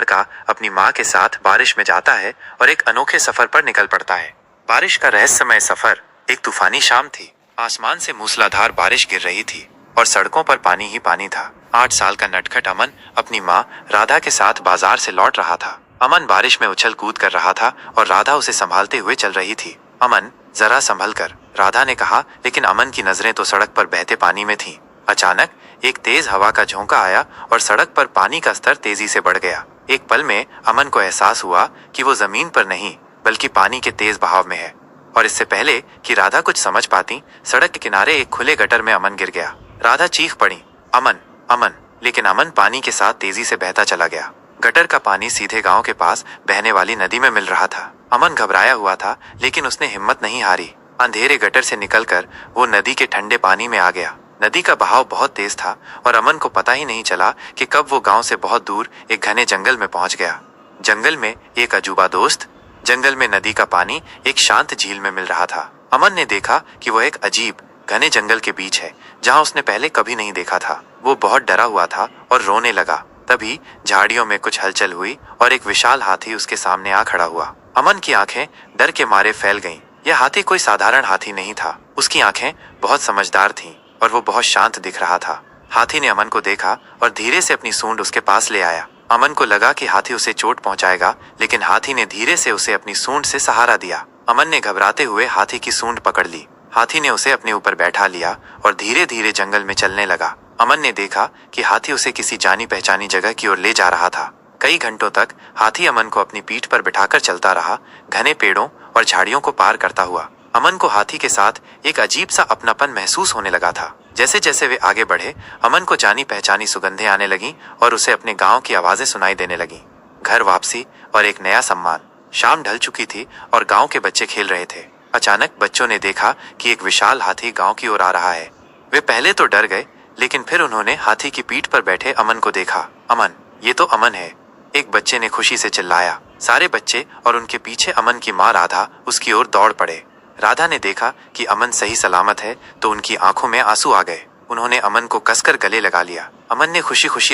लड़का अपनी माँ के साथ बारिश में जाता है और एक अनोखे सफर पर निकल पड़ता है। बारिश का रहस्यमय सफर। एक तूफानी शाम थी। आसमान से मूसलाधार बारिश गिर रही थी और सड़कों पर पानी ही पानी था। 8 साल का नटखट अमन अपनी माँ राधा के साथ बाजार से लौट रहा था। अमन बारिश में उछल कूद कर रहा था और राधा उसे संभालते हुए चल रही थी। अमन, जरा संभल कर, राधा ने कहा, लेकिन अमन की नजरें तो सड़क पर बहते पानी में थीं। अचानक एक तेज हवा का झोंका आया और सड़क पर पानी का स्तर तेजी से बढ़ गया। एक पल में अमन को एहसास हुआ कि वो जमीन पर नहीं बल्कि पानी के तेज बहाव में है। और इससे पहले कि राधा कुछ समझ पाती, सड़क के किनारे एक खुले गटर में अमन गिर गया। राधा चीख पड़ी, अमन, अमन, लेकिन अमन पानी के साथ तेजी से बहता चला गया। गटर का पानी सीधे गांव के पास बहने वाली नदी में मिल रहा था। अमन घबराया हुआ था, लेकिन उसने हिम्मत नहीं हारी। अंधेरे गटर से निकलकर वो नदी के ठंडे पानी में आ गया। नदी का बहाव बहुत तेज था और अमन को पता ही नहीं चला कि कब वो गांव से बहुत दूर एक घने जंगल में पहुंच गया। जंगल में एक अजूबा दोस्त। जंगल में नदी का पानी एक शांत झील में मिल रहा था। अमन ने देखा कि वो एक अजीब घने जंगल के बीच है, जहां उसने पहले कभी नहीं देखा था। वो बहुत डरा हुआ था और रोने लगा। तभी झाड़ियों में कुछ हलचल हुई और एक विशाल हाथी उसके सामने आ खड़ा हुआ। अमन की आंखें डर के मारे फैल गईं। यह हाथी कोई साधारण हाथी नहीं था। उसकी आंखें बहुत समझदार थीं और वो बहुत शांत दिख रहा था। हाथी ने अमन को देखा और धीरे से अपनी सूंड उसके पास ले आया। अमन को लगा कि हाथी उसे चोट पहुंचाएगा, लेकिन हाथी ने धीरे से उसे अपनी सूंड से सहारा दिया। अमन ने घबराते हुए हाथी की सूंड पकड़ ली। हाथी ने उसे अपने ऊपर बैठा लिया और धीरे धीरे जंगल में चलने लगा। अमन ने देखा कि हाथी उसे किसी जानी पहचानी जगह की ओर ले जा रहा था। कई घंटों तक हाथी अमन को अपनी पीठ पर बिठाकर चलता रहा, घने पेड़ों और झाड़ियों को पार करता हुआ। अमन को हाथी के साथ एक अजीब सा अपनापन महसूस होने लगा था। जैसे जैसे वे आगे बढ़े, अमन को जानी पहचानी सुगंधें आने लगीं और उसे अपने गांव की आवाजें सुनाई देने लगीं। घर वापसी और एक नया सम्मान। शाम ढल चुकी थी और गांव के बच्चे खेल रहे थे। अचानक बच्चों ने देखा कि एक विशाल हाथी गांव की ओर आ रहा है। वे पहले तो डर गए, लेकिन फिर उन्होंने हाथी की पीठ पर बैठे अमन को देखा। अमन, ये तो अमन है, एक बच्चे ने खुशी से चिल्लाया। सारे बच्चे और उनके पीछे अमन की माँ राधा उसकी ओर दौड़ पड़े। राधा ने देखा कि अमन सही सलामत है तो उनकी आंखों में आंसू आ गए। उन्होंने अमन को कसकर गले लगा लिया। अमन ने खुशी खुशी